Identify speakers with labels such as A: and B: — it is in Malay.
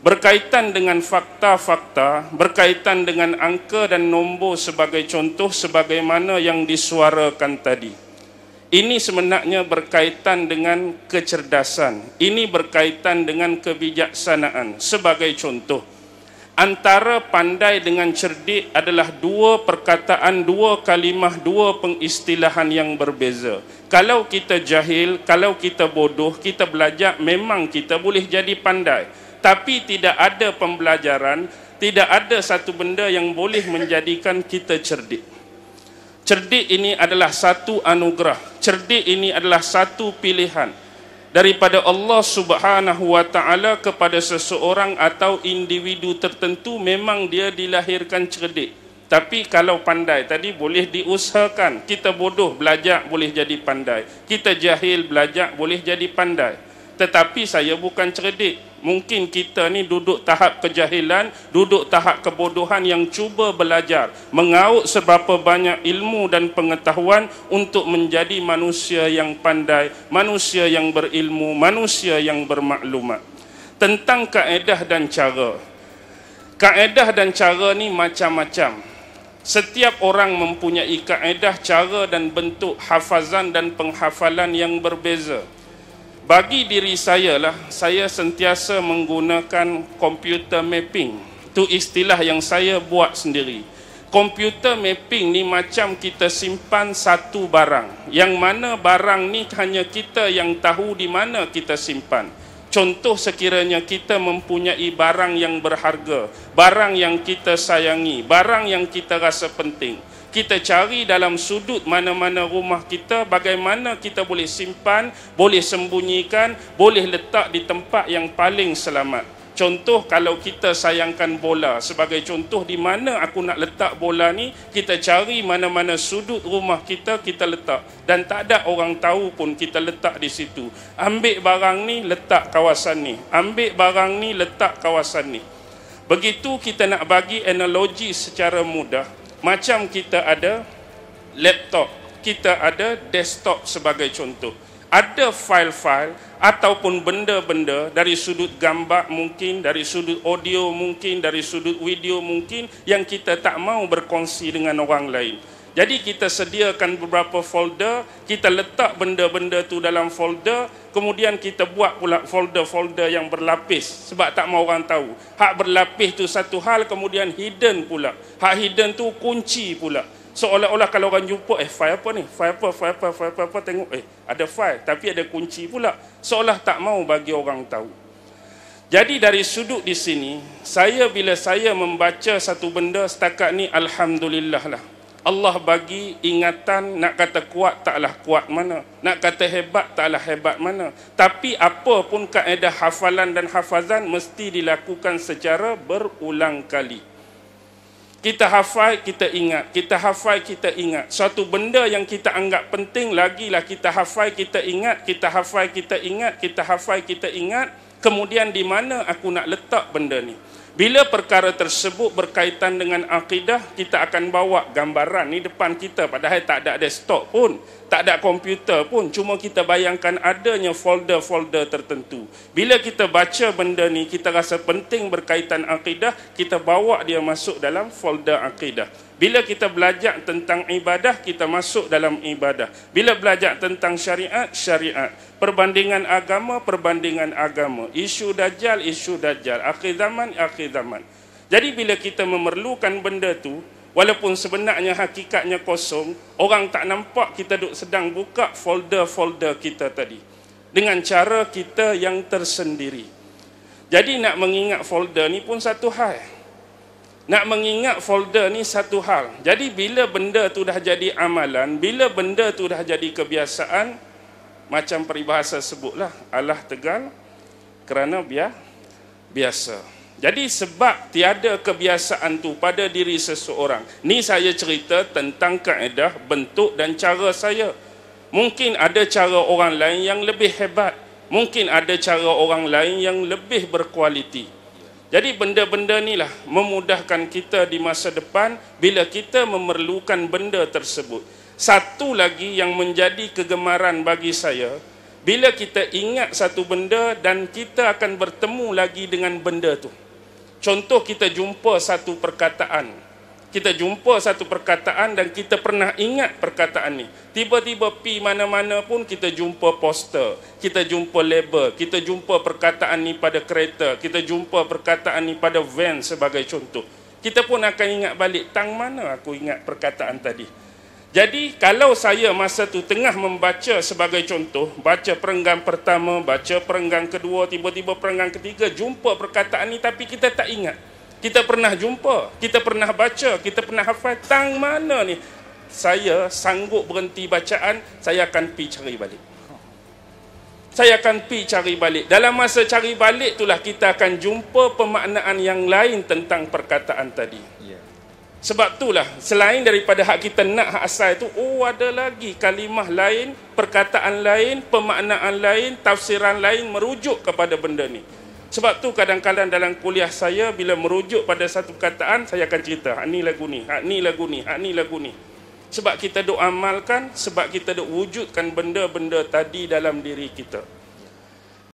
A: berkaitan dengan fakta-fakta, berkaitan dengan angka dan nombor sebagai contoh sebagaimana yang disuarakan tadi. Ini sebenarnya berkaitan dengan kecerdasan, ini berkaitan dengan kebijaksanaan. Sebagai contoh, antara pandai dengan cerdik adalah dua perkataan, dua kalimah, dua pengistilahan yang berbeza. Kalau kita jahil, kalau kita bodoh, kita belajar, memang kita boleh jadi pandai. Tapi tidak ada pembelajaran, tidak ada satu benda yang boleh menjadikan kita cerdik. Cerdik ini adalah satu anugerah. Cerdik ini adalah satu pilihan daripada Allah Subhanahu wa taala kepada seseorang atau individu tertentu. Memang dia dilahirkan cerdik. Tapi kalau pandai tadi boleh diusahakan. Kita bodoh belajar boleh jadi pandai. Kita jahil belajar boleh jadi pandai. Tetapi saya bukan cerdik. Mungkin kita ni duduk tahap kejahilan, duduk tahap kebodohan yang cuba belajar, mengaut seberapa banyak ilmu dan pengetahuan untuk menjadi manusia yang pandai, manusia yang berilmu, manusia yang bermaklumat. Tentang kaedah dan cara. Kaedah dan cara ni macam-macam. Setiap orang mempunyai kaedah, cara dan bentuk hafazan dan penghafalan yang berbeza. Bagi diri saya lah, saya sentiasa menggunakan computer mapping. Itu istilah yang saya buat sendiri. Computer mapping ni macam kita simpan satu barang. Yang mana barang ni hanya kita yang tahu di mana kita simpan. Contoh, sekiranya kita mempunyai barang yang berharga, barang yang kita sayangi, barang yang kita rasa penting. Kita cari dalam sudut mana-mana rumah kita, bagaimana kita boleh simpan, boleh sembunyikan, boleh letak di tempat yang paling selamat. Contoh, kalau kita sayangkan bola, sebagai contoh, di mana aku nak letak bola ni, kita cari mana-mana sudut rumah kita, kita letak. Dan tak ada orang tahu pun kita letak di situ. Ambil barang ni, letak kawasan ni. Ambil barang ni, letak kawasan ni. Begitu kita nak bagi analogi secara mudah. Macam kita ada laptop, kita ada desktop sebagai contoh. Ada file-file ataupun benda-benda dari sudut gambar mungkin, dari sudut audio mungkin, dari sudut video mungkin yang kita tak mau berkongsi dengan orang lain. Jadi kita sediakan beberapa folder, kita letak benda-benda tu dalam folder, kemudian kita buat pula folder-folder yang berlapis sebab tak mau orang tahu. Hak berlapis tu satu hal, kemudian hidden pula. Hak hidden tu kunci pula. Seolah-olah kalau orang jumpa, file apa ni? File apa? Tengok, ada file tapi ada kunci pula. Seolah tak mau bagi orang tahu. Jadi dari sudut di sini, bila saya membaca satu benda setakat ni, alhamdulillah lah. Allah bagi ingatan, nak kata kuat taklah kuat mana, nak kata hebat taklah hebat mana. Tapi apa pun kaedah hafalan dan hafazan mesti dilakukan secara berulang kali. Kita hafal, kita ingat. Kita hafal, kita ingat. Suatu benda yang kita anggap penting, lagilah kita hafal, kita ingat. Kita hafal, kita ingat. Kita hafal, kita ingat. Kemudian di mana aku nak letak benda ni? Bila perkara tersebut berkaitan dengan akidah, kita akan bawa gambaran ni depan kita. Padahal tak ada desktop pun, tak ada komputer pun. Cuma kita bayangkan adanya folder-folder tertentu. Bila kita baca benda ni, kita rasa penting berkaitan akidah, kita bawa dia masuk dalam folder akidah. Bila kita belajar tentang ibadah, kita masuk dalam ibadah. Bila belajar tentang syariat, syariat. Perbandingan agama, perbandingan agama. Isu dajjal, isu dajjal. Akhir zaman, akhir zaman. Jadi bila kita memerlukan benda tu, walaupun sebenarnya hakikatnya kosong, orang tak nampak kita sedang buka folder-folder kita tadi. Dengan cara kita yang tersendiri. Jadi nak mengingat folder ni pun satu hal. Nak mengingat folder ni satu hal. Jadi bila benda tu dah jadi amalan, bila benda tu dah jadi kebiasaan, macam peribahasa sebutlah, alah tegal kerana biasa. Jadi sebab tiada kebiasaan tu pada diri seseorang. Ni saya cerita tentang kaedah, bentuk dan cara saya. Mungkin ada cara orang lain yang lebih hebat. Mungkin ada cara orang lain yang lebih berkualiti. Jadi benda-benda ni lah memudahkan kita di masa depan bila kita memerlukan benda tersebut. Satu lagi yang menjadi kegemaran bagi saya, Bila kita ingat satu benda dan kita akan bertemu lagi dengan benda tu. Contoh, kita jumpa satu perkataan. Kita jumpa satu perkataan dan kita pernah ingat perkataan ni. Tiba-tiba pi mana-mana pun kita jumpa poster, kita jumpa label, kita jumpa perkataan ni pada kereta, kita jumpa perkataan ni pada van sebagai contoh. Kita pun akan ingat balik, tang mana aku ingat perkataan tadi. Jadi kalau saya masa tu tengah membaca sebagai contoh, baca perenggan pertama, baca perenggan kedua, tiba-tiba perenggan ketiga, jumpa perkataan ni tapi kita tak ingat. Kita pernah jumpa, kita pernah baca, kita pernah hafal, tang mana ni? Saya sanggup berhenti bacaan, saya akan pi cari balik. Saya akan pi cari balik. Dalam masa cari balik itulah kita akan jumpa pemaknaan yang lain tentang perkataan tadi. Sebab itulah, selain daripada hak kita nak hak asal itu, ada lagi kalimah lain, perkataan lain, pemaknaan lain, tafsiran lain merujuk kepada benda ni. Sebab tu kadang-kadang dalam kuliah saya, bila merujuk pada satu perkataan, saya akan cerita, hak ni lagu ni, hak ni lagu ni, hak ni lagu ni. Sebab kita duk amalkan, sebab kita duk wujudkan benda-benda tadi dalam diri kita.